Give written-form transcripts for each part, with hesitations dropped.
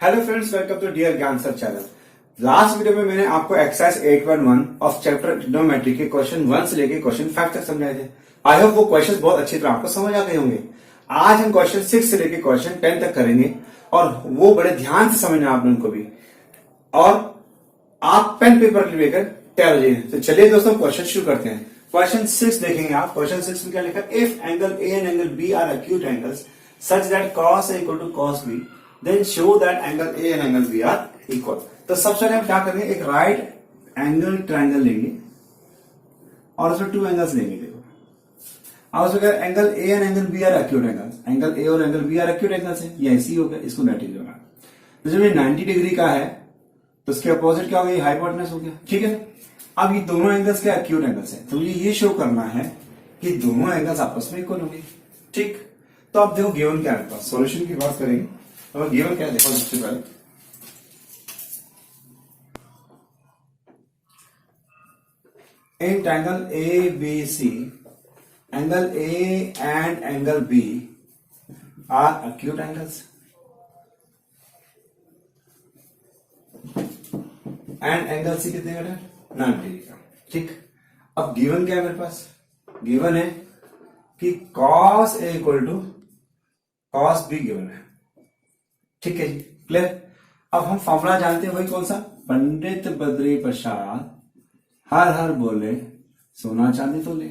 Hello friends, welcome to dear Gyan sir channel. Last video में मैंने आपको एक्सरसाइज 8.1 ऑफ चैप्टर ट्रिग्नोमेट्री के question 1 से लेके क्वेश्चन 5 तक समझाए थे। आई होप वो क्वेश्चन बहुत अच्छी तरह आपको समझ आ गए होंगे। आज हम क्वेश्चन 6 से लेके क्वेश्चन 10 तक करेंगे और वो बड़े ध्यान से समझना आप लोगों को भी, और आप पेन पेपर लेकर तैयार हो जाइए। तो चलिए दोस्तों क्वेश्चन शुरू करते हैं। क्वेश्चन 6 देखेंगे आप। क्वेश्चन 6 में क्या लिखा? If angle A and angle B are acute angles such that cos A equal to cos B, then show that angle A and angle B are equal. तो सबसे पहले हम क्या करेंगे, एक राइट एंगल ट्रायंगल लेंगे और उसमें टू एंगल्स लेंगे। देखो अब उसमें क्या, angle A and angle B are acute angles. Angle A और angle B are acute angles है, ये ऐसी हो गया, इसको 90 होगा। तो जब ये 90 डिग्री का है तो उसके अपोजिट क्या हो गया, हाइपोटेनस हो गया। ठीक है, अब ये दोनों एंगल्स क्या एक्यूट एंगल्स है, तो मुझे ये शो करना है कि दोनों एंगल्स आपस में इक्वल होंगे। ठीक, तो अब देखो गिवन क्या है, सॉल्यूशन की बात करेंगे। तो गिवन क्या है देखो, सबसे पहले in triangle A B C angle A and angle B are acute angles and angle C कितने का है, 90 डिग्री का। ठीक, अब गिवन क्या है मेरे पास, गिवन है कि cos A equal to cos B given है। ठीक है जी, क्लियर। अब हम फॉर्मूला जानते हैं, वही कौन सा, पंडित बद्री प्रसाद हर हर बोले सोना चांदी तोले।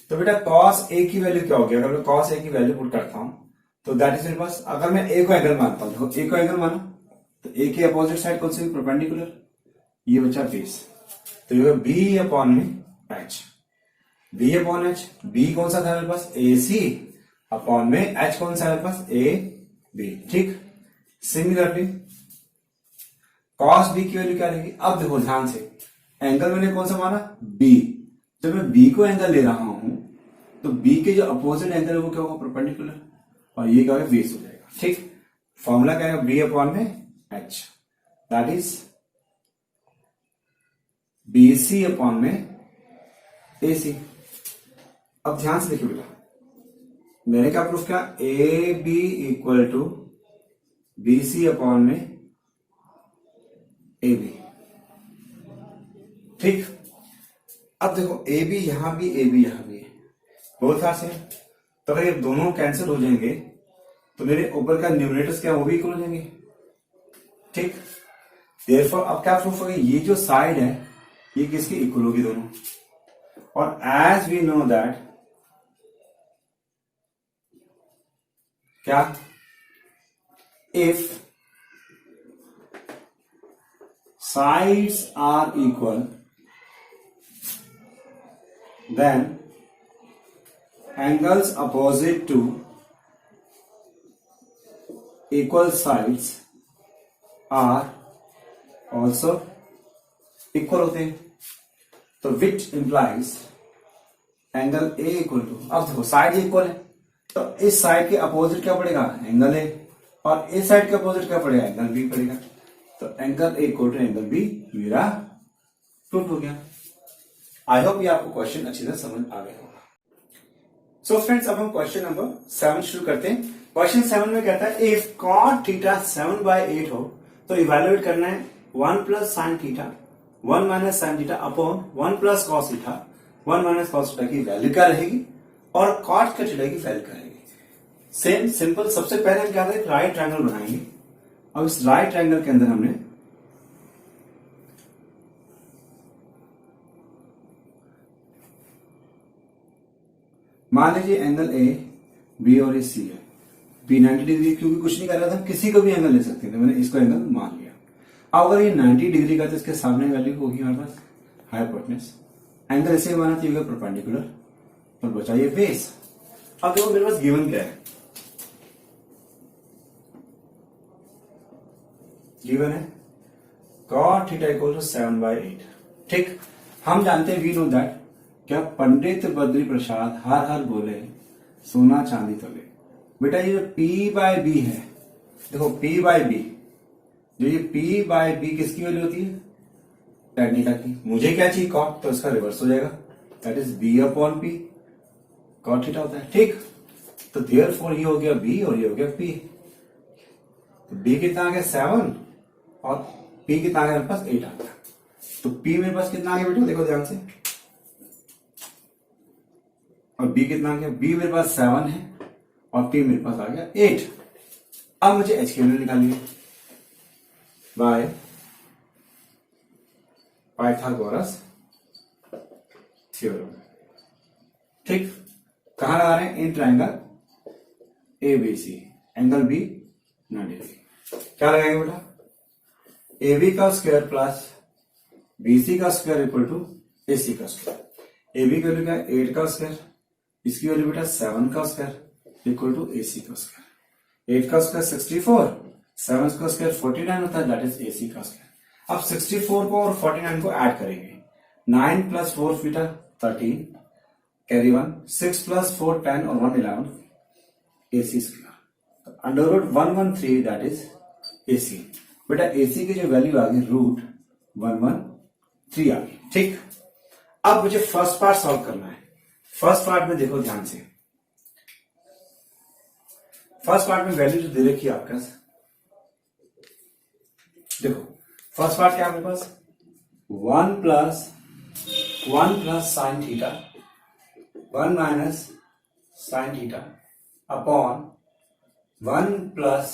तो बेटा cos A की वैल्यू क्या होगी, अगर मैं cos A की वैल्यू पुट करता हूं तो दैट इज मेरे पास, अगर मैं A को एंगल मानता हूं, देखो A को एंगल माना तो A की अपोजिट साइड कौन सी, परपेंडिकुलर, ये बचा बेस। तो ये B अपॉन में H, B upon H, B कौन सा था मेरे पास, AC अपॉन में H कौन सा है मेरे पास, AB। ठीक, सिमिलरली cos B की वैल्यू क्या रहेगी। अब देखो ध्यान से, एंगल मैंने कौन सा माना, B। जब मैं B को एंगल ले रहा हूं तो B के जो अपोजिट एंगल है वो क्या होगा, परपेंडिकुलर, और ये क्या होगा, बेस हो जाएगा। ठीक, फॉर्मूला क्या है, B अपॉन में H, that is BC upon में AC। अब ध्यान से देखिए बेटा, मैंने क्या प्रूफ किया, AB equal to BC upon में AB। ठीक, अब देखो AB यहां भी, AB यहां भी है, बहुत खास है। तो अगर ये दोनों कैंसिल हो जाएंगे तो मेरे ऊपर का न्यूमरेटर्स क्या, वो भी इक्वल हो जाएंगे। ठीक, देयरफॉर अब क्या प्रूफ होगा, ये जो साइड है ये किसकी इक्वल होगी, दोनों। और एज वी नो दैट क्या, if sides are equal then angles opposite to equal sides are also equal होते हैं। तो which implies angle A equal to, अब देखो साइड इक्वल है तो इस साइड के अपोजिट क्या पड़ेगा, एंगल A, और इस साइड के अपोजिट क्या पड़ेगा, एंगल B पड़ेगा। तो angle A equal to angle B मेरा प्रूफ हो गया। आई होप ये आपको क्वेश्चन अच्छी तरह समझ आ गया होगा। सो फ्रेंड्स, अब हम क्वेश्चन नंबर 7 शुरू करते हैं। क्वेश्चन 7 में कहता है इफ cot थीटा 7/8 हो तो इवेल्युएट करना है 1 plus sine theta 1 minus sine theta upon 1 plus cos theta 1 minus cos theta की वैल्यू क्या रहेगी और cot का थीटा की वैल्यू क्या रहेगी। सेम सिंपल, सबसे पहले हम क्या करें, राइट ट्रायंगल बनाएंगे। अब इस राइट ट्रायंगल के अंदर हमने मान लीजिए एंगल ए बी और ए सी है, बी 90 डिग्री, क्योंकि कुछ नहीं कर रहा था, किसी को भी एंगल ले सकते थे, मैंने इसको एंगल मान लिया। अब अगर ये 90 डिग्री का तो इसके सामने वैल्यू होगी हमारे पास हाइपोटेनस, एंगल इसे माना तो परपेंडिकुलर, और बचा ये बेस। अब देखो मेरे पास गिवन क्या है, गिवन है cot थीटा इक्वल टू 7/8। ठीक, हम जानते हैं, वी नो दैट क्या, पंडित बद्री प्रसाद हर हर बोले सोना चांदी तोले। बेटा ये जो P/B है, देखो P/B, जो ये P/B किसकी वैल्यू होती है, tan थीटा की। मुझे क्या चाहिए, cot, तो इसका रिवर्स हो जाएगा, that is B upon P, cot theta होता है। ठीक, तो देयरफॉर ये हो गया B और ये हो गया P। तो b कितना आ गया 7 और p कितना आ गया मेरे पास 8 आ गया। तो p मेरे पास कितना आ गया बेटा देखो ध्यान से, और b कितना आ गया, b मेरे पास 7 है और p मेरे पास आ गया 8। अब मुझे h की वैल्यू निकालनी है बाय पाइथागोरस थ्योरम। ठीक, कहां लगा रहे हैं, in triangle ABC, angle B 90 degree. क्या लगाएंगे बेटा, AB का स्क्वायर प्लस BC का स्क्वायर इक्वल टू AC का स्क्वायर। AB की वैल्यू क्या है 8 का स्क्वायर, इसकी वैल्यू बेटा 7 का स्क्वायर इक्वल टू AC का स्क्वायर। 8 का स्क्वायर 64, 7 का स्क्वायर 49 होता है, दैट इज AC का स्क्वायर। अब 64 को और 49 को ऐड करेंगे, 9 प्लस 4 बेटा 13, कैरी 1, 6 प्लस 4 10 और 1 11, AC square. Under root 113 that is AC। बेटा AC की जो वैल्यू आ गई रूट 113 आ गई। ठीक, अब मुझे फर्स्ट पार्ट सॉल्व करना है। फर्स्ट पार्ट में देखो ध्यान से, फर्स्ट पार्ट में वैल्यू जो दे रखी है आपके पास, देखो फर्स्ट पार्ट क्या है मेरे पास, 1 plus sine theta 1 minus sine theta upon 1 plus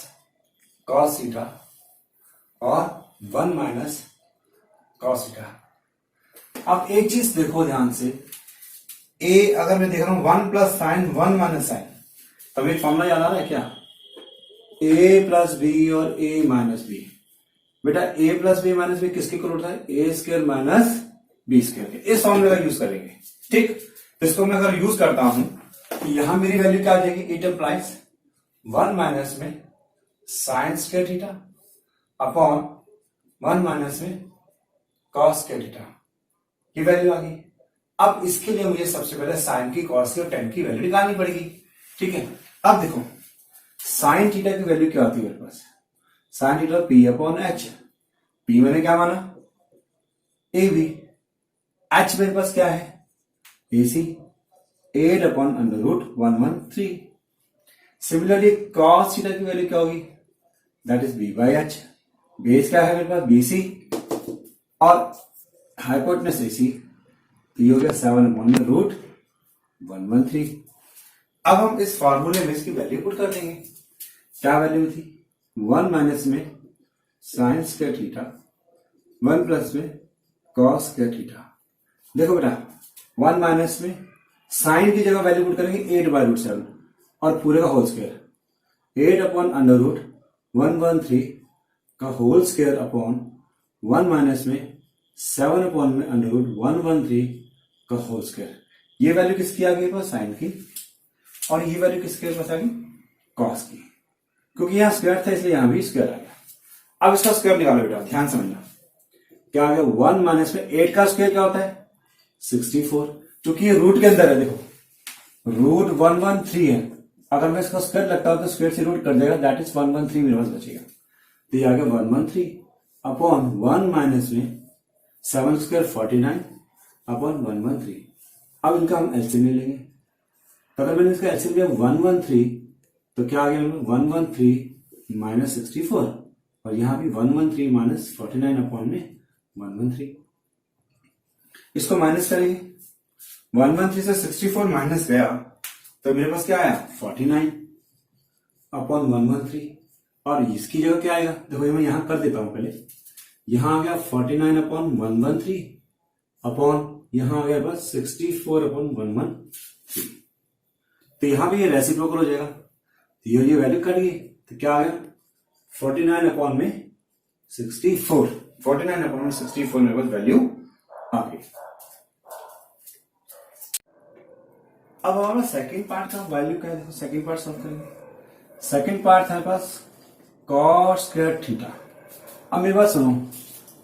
cos theta और 1 माइनस कॉस थीटा। अब एक चीज देखो ध्यान से, ए अगर मैं देख रहा हूं 1 प्लस साइन 1 माइनस साइन, तब एक फॉर्मूला याद आ रहा है क्या, a प्लस बी और a माइनस बी। बेटा a plus B minus B किसके इक्वल होता है, A square minus B square के। इस फॉर्मूले का यूज करेंगे। ठीक, इसको मैं अगर यूज करता हूं तो यहां मेरी वैल्यू क्या आ जाएगी, इट इंप्लाइज 1 माइनस में sine square theta upon 1 minus में कॉस स्क्वायर थीटा, ये वैल्यू आ गई। अब इसके लिए मुझे सबसे पहले साइन की, कॉस की और टेन की वैल्यू निकालनी पड़ेगी। ठीक है, अब देखो साइन थीटा की वैल्यू क्या होती है मेरे पास, sine theta P upon H. P मैंने क्या माना, ए बी, एच मेरे पास क्या है, A C, 8 upon under root 113। Similarly cos theta की वैल्यू क्या होगी, that is B by H. Base क्या है मेरे पास, बी सी और हाइपोटेनस ए सी, तो ये हो गया 7 अपॉन में रूट 113। अब हम इस फॉर्मूले में इसकी वैल्यू पुट कर देंगे। क्या वैल्यू थी, 1 माइनस में साइन स्क्वायर थीटा 1 प्लस में कॉस स्क्वायर थीटा। देखो बेटा 1 माइनस में साइन की जगह वैल्यू पुट करेंगे 8 बाय रूट 7 और पूरे का whole square, 8 upon under root 113 का होल स्क्वायर अपॉन 1 माइनस में 7 अपॉन में अंडर रूट 113 का होल स्क्वायर। ये वैल्यू किसकी आ गई, साइन की, और ये वैल्यू किसके पास आ गई, कॉस की। क्योंकि यहां स्क्वायर था इसलिए यहां भी स्क्वायर आ गया। अब इसका स्क्वायर निकालो बेटा, ध्यान समझना क्या आ गया, 1 माइनस में 8 का स्क्वायर क्या होता है 64, क्योंकि ये रूट के अंदर है। देखो रूट 113 है, अगर मैं इसका स्क्वायर लगता हूं तो स्क्वायर से रूट कर देगा, दैट इज 113 मेरे पास बचेगा। तो ये आ गया 113 अपॉन 1 माइनस में 7 स्क्वायर 49 अपॉन 113। अब इनका हम एलसीएम ले लेंगे, तो अगर मैंने इसका एलसीएम लिया 113 तो क्या आ गया 113 माइनस 64, और यहां भी 113 माइनस 49 अपॉन में 113। इसको माइनस करेंगे, 113 से 64 माइनस गया तो मेरे पास क्या आया 49 अपॉन 113, और इसकी जगह क्या आएगा, देखो मैं यहां कर देता हूं पहले, यहां आ गया 49 अपॉन 113 अपॉन यहां आ गया बस 64 अपॉन 113। तो यहां भी ये रेसिप्रोकल हो जाएगा, तो ये वैल्यू कट गई, तो क्या आ गया 49 अपॉन में 64, 49 अपॉन में 64 मेरे पास वैल्यू आ गई। अब हमारा सेकंड पार्ट का वैल्यू क्या है, देखो सेकंड पार्ट सॉल्व करेंगे। सेकंड पार्ट था पास कॉट स्क्वायर थीटा। अब मेरे पास सुनो,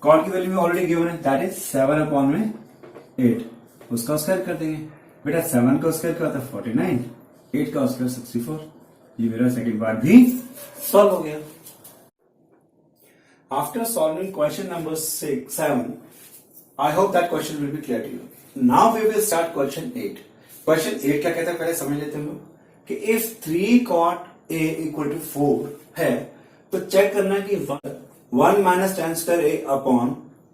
कॉट की वैल्यू में ऑलरेडी गिवन है, दैट इज 7 अपॉन में 8, उसका स्क्वायर कर देंगे। बेटा 7 का स्क्वायर क्या होता है 49, 8 का स्क्वायर 64। ये मेरा सेकंड पार्ट भी सॉल्व हो गया। After solving question number 7, I hope that question will be clear to you. Now we will start question 8। Question 8 क्या कहता है पहले समझ लेते हैं हम लोग कि if 3 cot A equal to 4 है तो चेक करना है कि 1 minus tan square A upon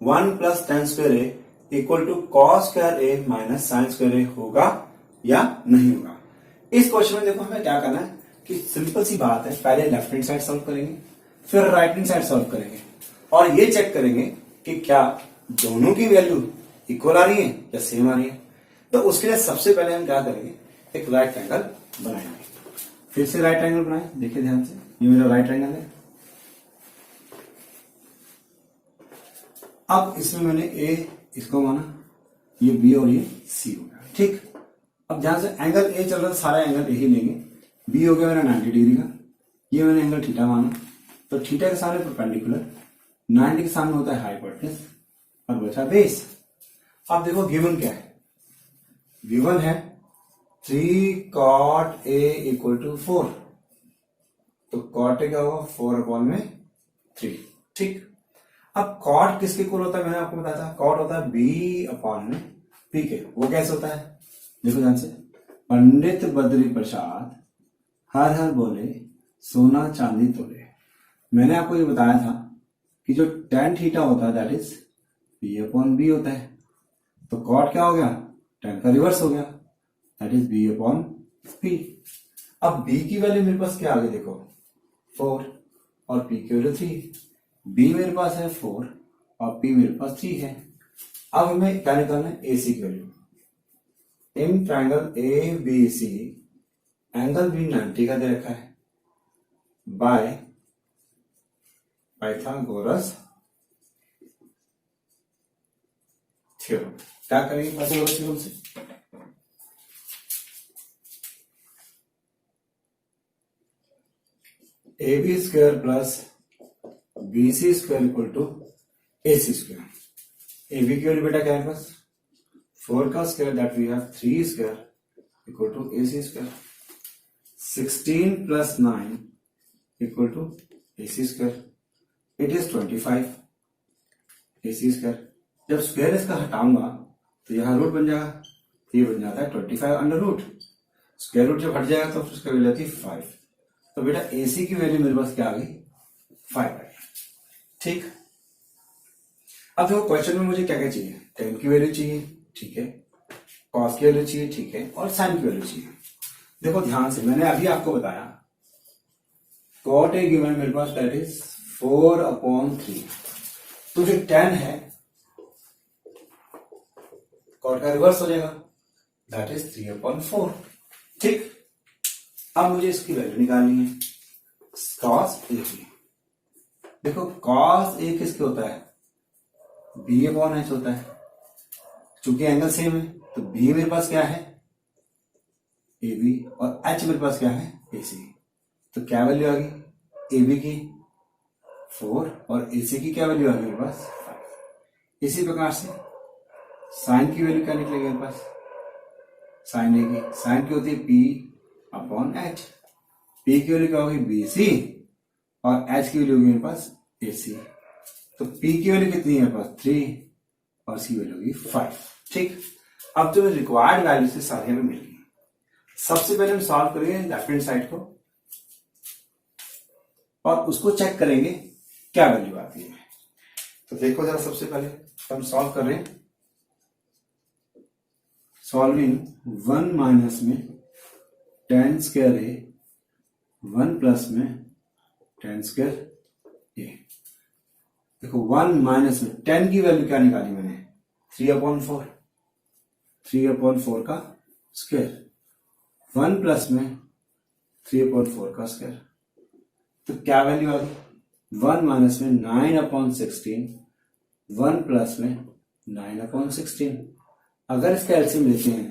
1 plus tan square A equal to cos square A minus sine square A होगा या नहीं होगा। इस क्वेश्चन में देखो हमें क्या करना है कि सिंपल सी बात है, पहले लेफ्ट हैंड साइड सॉल्व करेंगे, फिर राइट हैंड साइड सॉल्व करेंगे और ये चेक करेंगे कि क्या दोनों की वैल्यू इक्वल आ रही है या सेम आ रही है। तो उसके लिए सबसे पहले हम क्या करेंगे, एक राइट एंगल बनाएंगे। फिर से राइट एंगल बनाए, देखिए ध्यान से, ये मेरा राइट एंगल है। अब इसमें मैंने ए इसको माना, ये बी और ये सी हो गया, ठीक। अब ध्यान से एंगल ए चल रहा था, सारा एंगल ए ही लेंगे। बी हो गया मेरा 90 डिग्री का, ये मैंने एंगल थीटा माना, तो थीटा के सामने परपेंडिकुलर, 90 के सामने होता है हाइपोटेन्यूज और बचा बेस। अब देखो गिवन क्या है, गिवन है 3 cot A इक्वल टू 4, तो cot A क्या होगा 4 अपॉन में 3, ठीक। अब cot किसके इक्वल होता है, मैंने आपको बताया था, cot होता है B अपॉन में P के। वो कैसे होता है, देखो ध्यान से, पंडित बद्री प्रसाद हर हर बोले सोना चांदी तोले। मैंने आपको ये बताया था कि जो tan थीटा होता है that is P upon B होता है, तो cot क्या हो गया, tan का रिवर्स हो गया, that is B upon P। अब B की वैल्यू मेरे पास क्या आ गई, देखो 4 और P की वैल्यू 3। B मेरे पास है 4 और P मेरे पास 3 है। अब हमें क्या निकालना है, AC की वैल्यू। इन ट्राइंगल ABC एंगल भी 90 का दे रखा है बाय पाइथागोरस थ्योरम। क्या करेंगे पाइथागोरस थ्योरम से, AB square plus BC square equal to AC square. AB की वैल्यू बेटा क्या है पास, 4 का square that we have 3 square equal to AC square. 16 plus 9 equal to AC square, it is 25 AC square. जब square इसका हटाऊंगा तो यहां रूट बन जाएगा, ये बन जाता है 25 अंडर रूट। स्क्वायर रूट जब हट जाएगा तो उसका वैल्यू आती है 5। तो बेटा AC की वैल्यू मेरे पास क्या आ गई, 5 आ गई, ठीक। अब देखो क्वेश्चन में मुझे क्या क्या चाहिए, tan की वैल्यू चाहिए, ठीक है, cos की वैल्यू चाहिए, ठीक है, और sin की वैल्यू चाहिए। देखो ध्यान से, मैंने अभी आपको बताया cot A गिवन मेरे पास दैट इज 4 अपॉन 3, तो जो tan है cot का रिवर्स हो जाएगा, दैट इज 3 अपॉन 4, ठीक। अब मुझे इसकी वैल्यू निकालनी है cos A की। देखो cos A किसके होता है, B अपॉन H होता है, चूंकि एंगल सेम है तो B मेरे पास क्या है AB और H मेरे पास क्या है AC। तो क्या वैल्यू आ गई AB की 4 और AC की क्या वैल्यू आ गई मेरे पास 5। इसी प्रकार से साइन की वैल्यू क्या निकलेगी मेरे पास, साइन A की, साइन की होती है P अपॉन H। P की वैल्यू क्या होगी BC और H की वैल्यू होगी मेरे पास AC। तो P की वैल्यू कितनी है मेरे पास 3 और C वैल्यू होगी 5, ठीक। अब जो रिक्वायर्ड वैल्यू से सारे हमें मिल गई। सबसे पहले हम सॉल्व करेंगे लेफ्ट हैंड साइड को और उसको चेक करेंगे क्या वैल्यू आती है। तो देखो जरा, सबसे पहले हम सॉल्व कर रहे हैं, सॉल्विंग 1 माइनस में tan स्क्वायर A, 1 प्लस में tan स्क्वायर A। देखो 1 माइनस में tan की वैल्यू क्या निकाली मैंने 3 अपॉन 4, 3 अपॉन 4 का स्क्वायर, 1 प्लस में 3 अपॉन 4 का स्क्वायर, तो क्या वैल्यू आ गई 1 माइनस में 9 अपॉन 16, 1 प्लस में 9 अपॉन 16। अगर इसका एलसीएम लेते हैं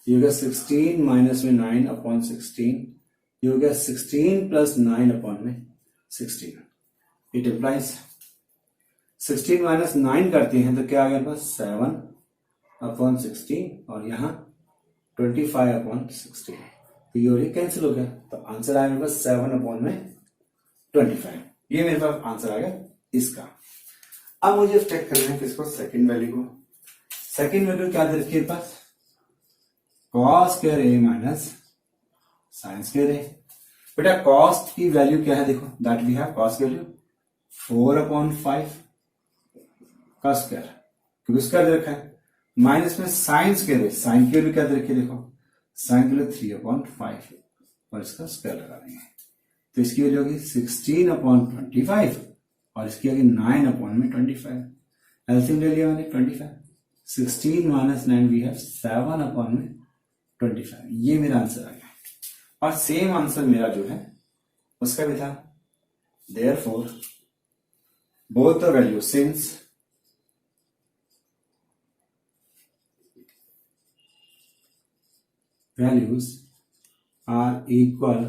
ये हो गया 16 माइनस में 9 अपॉन 16, ये हो गया 16 प्लस 9 अपॉन में 16। इट इम्प्लाइज 16 माइनस 9 करते हैं तो क्या आ गया पास 7 अपॉन 16 और यहाँ 25 अपॉन 16, तो ये और ये कैंसिल हो गया, तो आंसर आया मेरे पास 7 अपॉन में 25। ये मेरे पास आंसर आ गया इसका। अब मुझे चेक करना है किसको, सेकंड वैल्यू को। सेकंड वैल्यू क्या दे रखी है पास cos square A minus sine square A। बेटा कॉस की वैल्यू क्या है, देखो that we have cos value 4/5 का स्क्वायर, क्योंकि स्क्वायर दे रखा है, माइनस में साइन स्क्वायर, साइन की वैल्यू क्या दे रखी है, देखो साइन की वैल्यू 3/5 और इसका स्क्वायर लगा देंगे, तो इसकी वैल्यू होगी 16/25 और इसकी होगी 9/25। एलसीएम ले लिया मैंने 25, 16 माइनस 9 वी हैव 7/25, ये मेरा आंसर आ गया। और सेम आंसर मेरा जो है उसका भी था, therefore both the value since values are equal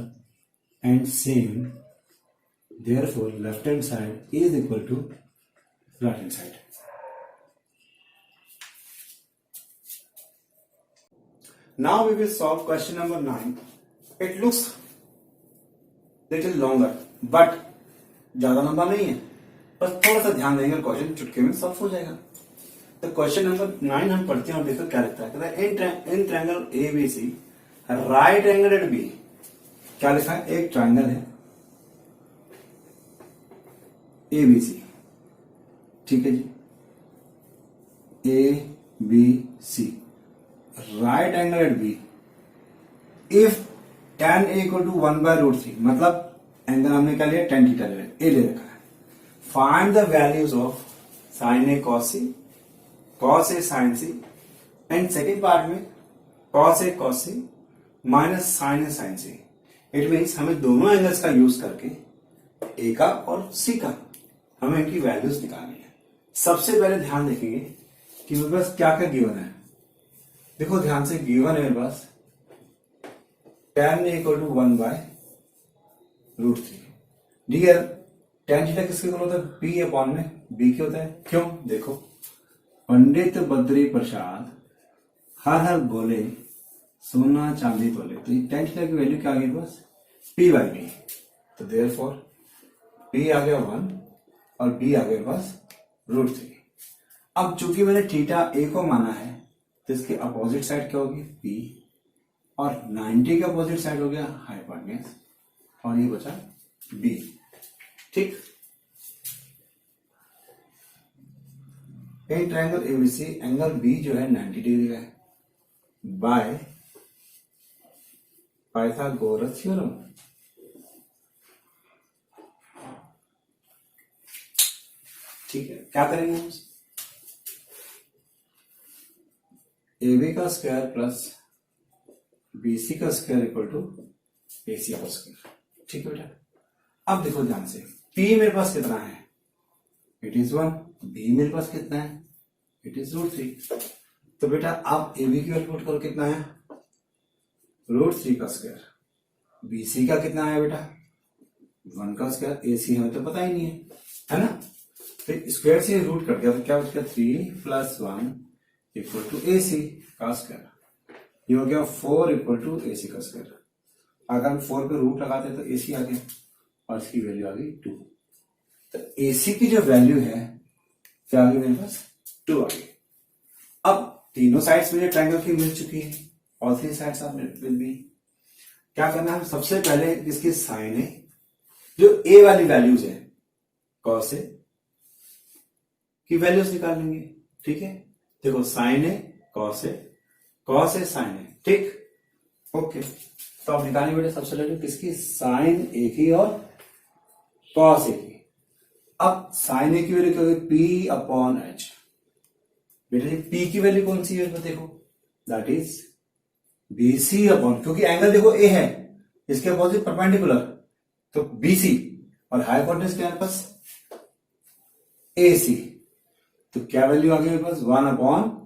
and same, therefore left hand side is equal to right hand side. Now we will solve question number 9. It looks little longer but ज्यादा लंबा नहीं है, बस थोड़ा सा ध्यान देंगे question चुटकी में सॉल्व हो जाएगा। तो क्वेश्चन नंबर 9 हम पढ़ते हैं और देखो क्या लिखता है, कहता है in triangle ABC right angle at B, क्या लिखा है, एक ट्रायंगल है एबीसी, ठीक है जी, A B C right angle at B if tan a equal to 1/√3, मतलब एंगल हमने क्या लिया, tan थीटा ए ले रखा है। Find the values of sine A cos C, cos A sine C, and second part में cos A cos C minus sine A sine C. It means हमें दोनों एंगल्स का यूज करके ए का और सी का हमें इनकी वैल्यूज निकालनी है। सबसे पहले ध्यान देखेंगे कि मेरे पास क्या क्या गिवन है। देखो ध्यान से, गिवन है मेरे पास tan a equal to 1/√3। Dear tan theta किसके इक्वल होता है, p अपॉन में b के होता है। क्यों, देखो पंडित बद्री प्रसाद हर हर बोले सोना चांदी तोले, तो tan थीटा की वैल्यू क्या आ गई बस p/b, तो देयरफॉर p आ गया 1 और b आ गया बस √3। अब चूंकि मैंने थीटा a को माना है तो इसकी अपोजिट साइड क्या होगी p, और 90 का अपोजिट साइड हो गया हाइपोटेन्यूज, और ये बचा b, ठीक। In triangle ABC angle B जो है 90 डिग्री का है बाय पाइथागोरस थ्योरम। ठीक है, क्या करेंगे हम, AB का स्क्वायर प्लस BC का स्क्वायर इक्वल टू AC का स्क्वायर, ठीक है बेटा। अब देखो ध्यान से, P मेरे पास कितना है, इट इज 1, B मेरे पास कितना है, इट इज √3। तो बेटा आप AB की वैल्यू पुट करो, कितना है √3 का स्क्वायर, BC का कितना है बेटा 1 का स्क्वायर, AC हमें तो पता ही नहीं है ना, तो स्क्वायर से रूट कट गया तो क्या बच गया 3 + 1 इक्वल टू AC का स्क्वायर, ये हो गया 4 इक्वल टू AC का स्क्वायर। अगर हम 4 पे रूट लगाते तो AC आ गया और इसकी वैल्यू आ गई 2, तो AC की जो वैल्यू है क्या आ गई मेरे पास 2 आ गई। अब तीनों साइड्स मुझे ट्रायंगल की मिल चुकी है, all three sides are will be. क्या करना है, सबसे पहले इसकी साइन है, जो A वाली वैल्यूज है कॉस ए की वैल्यूज निकाल लेंगे, ठीक है। देखो sign A cos A sign ए, ठीक, ओके। तो आप निकालेंगे बेटे सबसे पहले किसकी, साइन ए की और कॉस ए की। अब साइन ए की वैल्यू क्या होगी P/H, बेटा P की वैल्यू कौन सी है देखो, दैट इज BC अपॉन, क्योंकि एंगल देखो A है, इसके अपोजिट परपेंडिकुलर, तो BC और हाइपोटेन्यूज के पास AC, तो क्या वैल्यू आ गई मेरे पास 1/2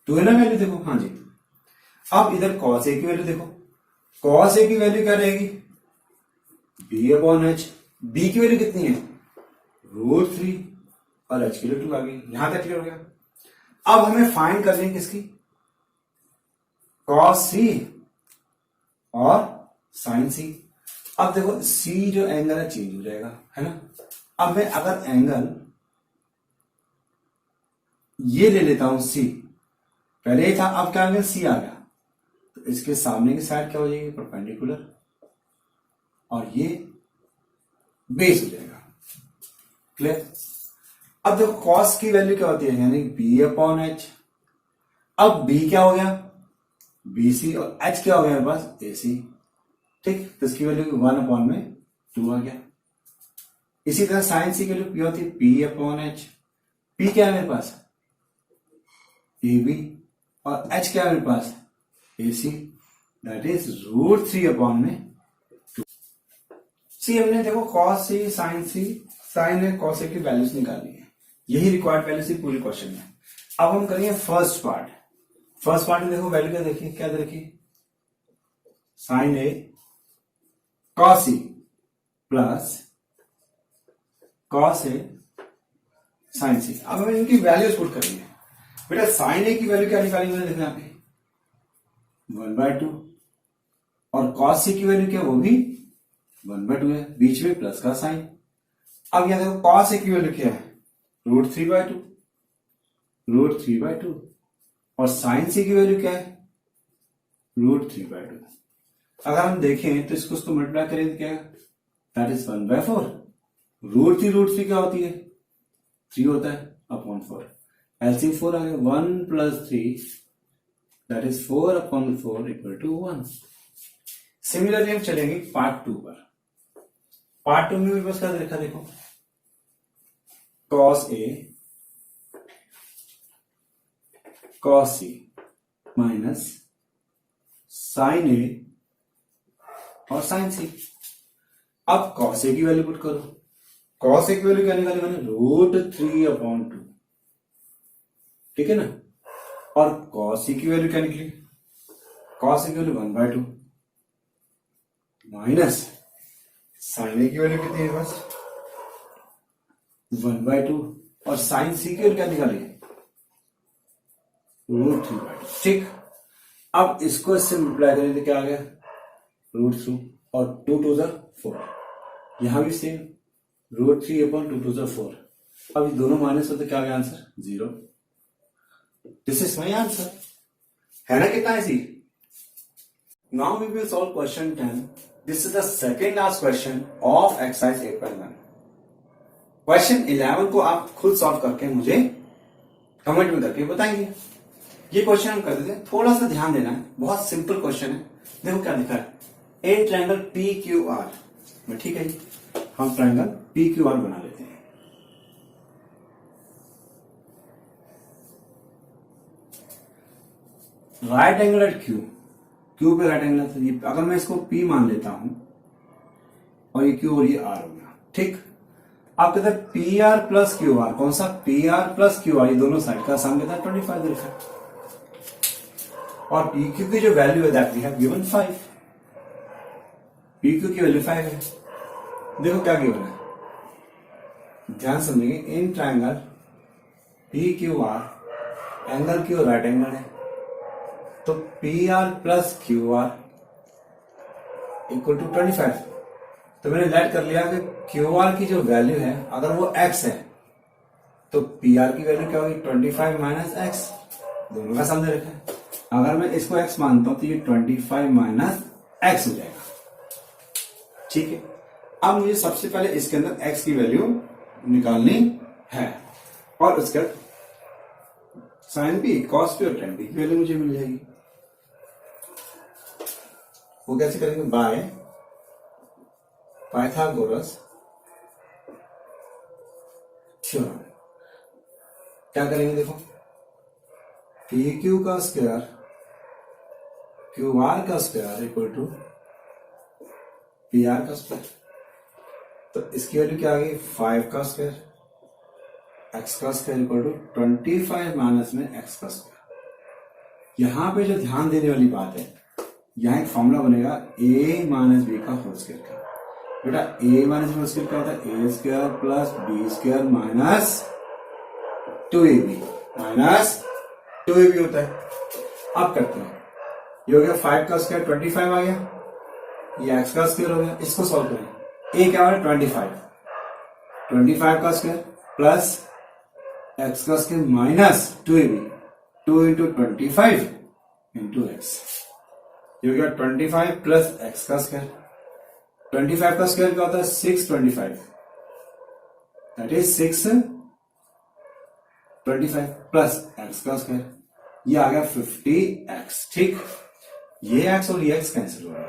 है ना वैल्यू, देखो हाँ जी। अब इधर cos A की वैल्यू देखो, cos A की वैल्यू क्या रहेगी B/H, B की वैल्यू कितनी है √3 और H की वैल्यू 2 आ गई, यहां तक क्लियर हो गया। अब हमें फाइंड करनी है किसकी, cos C और sin C। अब देखो C जो एंगल है चेंज हो जाएगा, है ना। अब मैं अगर एंगल ये ले लेता हूं C, पहले ही था, अब क्या आ गया C आ गया, तो इसके सामने की साइड क्या हो जाएगी, परपेंडिकुलर, और ये बेस हो जाएगा। क्लियर। अब देखो कॉस की वैल्यू क्या होती है, यानी बी अपॉन एच। अब बी क्या हो गया, बीसी, और एच क्या हो गया मेरे पास, एसी। ठीक, तो इसकी वैल्यू 1 अपॉन में 2 आ गया। इसी तरह साइन सी की वैल्यू क्या होती है, पी अपॉन एच। पी क्या है मेरे पास, ए बी, और एच क्या है मेरे पास, ए सी, दैट इज √3 अपॉन में 2। सी हमने देखो कॉस सी साइन सी, साइन है कॉस ए की वैल्यूज निकालनी है, यही रिक्वायर्ड वैल्यू सी पूरी क्वेश्चन में। अब हम करेंगे फर्स्ट पार्ट। फर्स्ट पार्ट में देखो वैल्यू क्या देखिए, क्या देखिए, sign A cos C plus cos A sine सी। अब हमें इनकी वैल्यूज पुट करेंगे। बेटा साइन ए की वैल्यू क्या निकाली मैंने, देखो यहाँ पे 1/2, और कॉस सी की वैल्यू क्या, वो भी 1/2 है, बीच में प्लस का साइन। अब यहां देखो कॉस ए की वैल्यू क्या है, √3/2, √3/2, और साइन सी की वैल्यू क्या है, √3/2। अगर हम देखें तो इसको उसको मल्टीप्लाई करें तो क्या है, दैट इज 1/4। √3 क्या होती है, 3 होता है, अपॉन 4, एलसीएम 4 आ गया, 1 + 3 that is 4 upon 4 equal to 1। Similarly हम चलेंगे पार्ट 2 पर। पार्ट 2 में भी बस क्या देखा, देखो cos A cos C minus sine ए और साइन सी। अब कॉस ए की वैल्यू पुट करो, कॉस ए की वैल्यू क्या निकाली मैंने, √3/2, ठीक है ना। और कॉस सी की वैल्यू क्या निकली, कॉस सी की वैल्यू 1/2 माइनस साइन ए की वैल्यू कितनी है बस 1/2, और साइन सी की वैल्यू क्या निकाली, √3/2। ठीक, अब इसको इससे मल्टीप्लाई करें तो क्या आ गया, √3, और 2 2 4, यहां भी सेम √3/2 4। अब ये दोनों माइनस होते क्या आ गया answer, 0। This is my answer, है ना कितना easy. Now we will solve question 10। This is the second last question of exercise 8.1। Question 11 को आप खुद सॉल्व करके मुझे कमेंट में करके बताएंगे। ये क्वेश्चन हम कर देते हैं, थोड़ा सा ध्यान देना है, बहुत सिंपल क्वेश्चन है। देखो क्या लिखा है, ए ट्रायंगल पी क्यू आर में, ठीक है जी, हम ट्रायंगल पी क्यू आर बना लेते हैं। Right angle at Q, Q पे राइट एंगल है, अगर मैं इसको पी मान लेता हूं और ये क्यू और ये आर हो गया, ठीक। आप कहते हैं P R plus Q are, कौन सा, P R plus Q are, ये दोनों साइड का सम कहता है 25 लिखा है, और पी क्यू की जो वैल्यू है that we have given 5, P Q की वैल्यू 5 है। देखो क्या गिवन है, ध्यान समझिए, in triangle P Q R angle Q right angle है, तो P R plus Q R equal to 25। तो मैंने लेट कर लिया कि क्यू आर की जो वैल्यू है अगर वो x है तो पी आर की वैल्यू क्या होगी, 25 माइनस एक्स, दोनों का सम दे रखा है। अगर मैं इसको x मानता हूं तो ये 25 माइनस एक्स हो जाएगा, ठीक है। अब मुझे सबसे पहले इसके अंदर x की वैल्यू निकालनी है, और उसके बाद साइन पी कॉस पी और टेन पी की वैल्यू मुझे मिल जाएगी। वो कैसे करेंगे, बाय पाइथागोरस थ्योरम। क्या करेंगे, देखो पी क्यू का स्क्वायर क्यू आर का square equal to P R का स्क्वायर, तो इसकी वैल्यू क्या आ गई, 5 का स्क्वायर, एक्स का स्क्वायर इक्वल टू 25 माइनस में एक्स का स्क्वायर। यहां पे जो ध्यान देने वाली बात है, यहां एक फॉर्मूला बनेगा ए माइनस बी का होल स्क्वायर का। बेटा ए माइनस होल स्क्वायर क्या होता है, A square plus B square minus 2ab minus 2ab होता है। अब करते हैं, ये हो गया 5 का स्क्वायर 25 आ गया, ये एक्स का स्क्वायर हो गया, इसको सॉल्व करें। ए क्या है 25 का स्क्वायर प्लस एक्स का स्क्वायर माइनस 2ab, 2 × 25 × x, ये हो गया 25 प्लस एक्स का स्क्वायर। 25 का स्क्वायर क्या होता है? 625, दैट इज 625 प्लस एक्स का स्क्वायर, ये आ गया 50x। ठीक, ये x और ये x कैंसिल हो रहा है,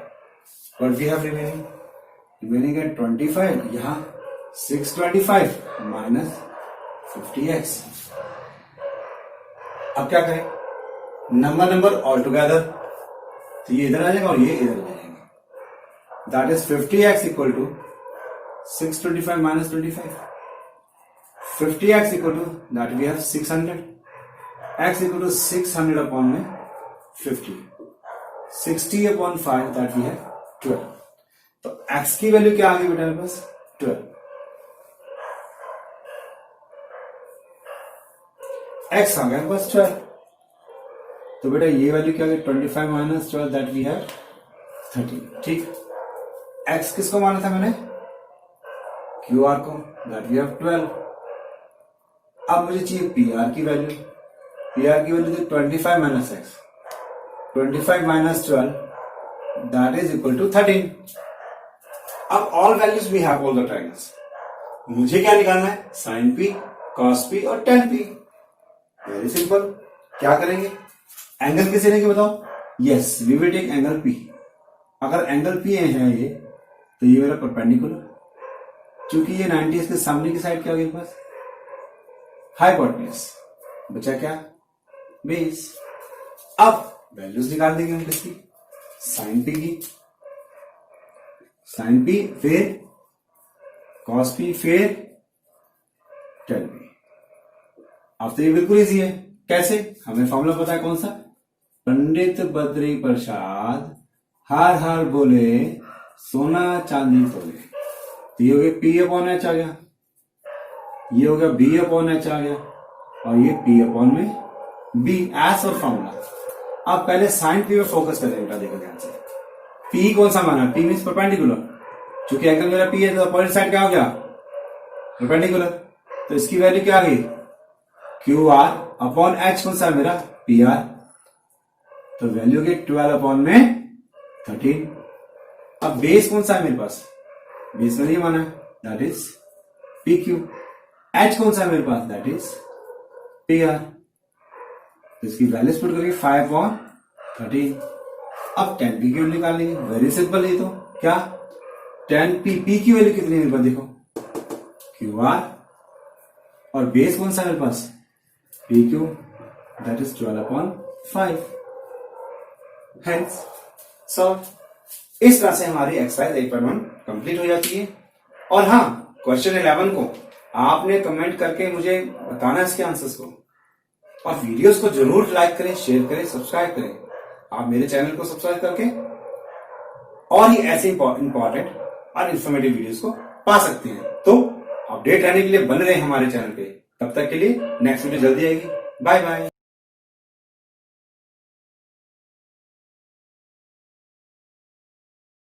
बट वी हैव रिमेनिंग है 25, यहां 625 माइनस 50x। अब क्या करें? नंबर ऑल टुगेदर, तो ये इधर आ जाएगा और ये इधर आ जाएंगे, that is 50x equal to 625 minus 25, 50x equal to that we have 600, x equal to 600 upon में 50, 60 अपॉन 5 दैट वी हैव 12। तो x की वैल्यू क्या आ गई बेटा मेरे पास? 12। x आ गया बस 12। तो बेटा ये वैल्यू क्या गई? 25 माइनस 12 दैट वी हैव 13। ठीक, x किसको माना था मैंने? QR को, दैट वी हैव 12। अब मुझे चाहिए PR की वैल्यू। PR की वैल्यू थी 25 minus x, 25 minus 12 that is equal to 13। अब all values we have all the triangles, मुझे क्या निकालना है? साइन P, cos P और tan P। वेरी सिंपल, क्या करेंगे? एंगल किसे लेंगे बताओ? Yes, we will take angle P। अगर एंगल P है ये, तो ये मेरा परपेंडिकुलर, क्योंकि ये 90 इसके सामने की साइड क्या होगी मेरे पास? हाइपोटेन्यूज, बचा क्या? बेस। अब वैल्यूज निकाल देंगे हम किसकी? साइन P की, साइन P फिर cos P फिर tan P। अब तो ये बिल्कुल इजी है। कैसे? हमें फॉर्मूला पता है कौन सा? पंडित बद्री प्रसाद हार हार बोले सोना चांदी तोले। तो ये हो गया P अपॉन H आ गया, ये हो गया B अपॉन H आ गया, और ये P अपॉन में B एस और फॉर्मूला। अब पहले साइन P में फोकस करें बेटा, देखो ध्यान से। P कौन सा माना? P मीन्स परपेंडिकुलर, चूंकि एंगल मेरा P है तो अपोजिट साइड क्या हो गया? परपेंडिकुलर। तो इसकी वैल्यू क्या आ गई? QR अपॉन H कौन सा है मेरा? PR। तो वैल्यू की 12 अपॉन में 13। अब बेस कौन सा है मेरे पास? बेस में नहीं माना है, दैट इज PQ। H कौन सा है मेरे पास? That is PR। तो इसकी वैल्यूज पुट करके 5 अपॉन 13। अब tan P की वैल्यू निकाल लेंगे, वेरी सिंपल। ये तो क्या? tan P की वैल्यू कितनी है मेरे पास? देखो QR, और बेस कौन सा है मेरे पास? PQ, that is 12 upon 5। Hence solve. इस तरह से हमारी एक्सरसाइज 8.1 कंप्लीट हो जाती है। और हाँ, क्वेश्चन 11 को आपने कमेंट करके मुझे बताना है इसके आंसर्स को, और वीडियोस को जरूर लाइक करें, शेयर करें, सब्सक्राइब करें। आप मेरे चैनल को सब्सक्राइब करके और ही ऐसे इंपॉर्टेंट और इंफॉर्मेटिव वीडियोस को पा सकते हैं। तो अपडेट रहने के लिए बने रहे हमारे चैनल पे। तब तक के लिए नेक्स्ट वीडियो जल्दी आएगी। Bye bye.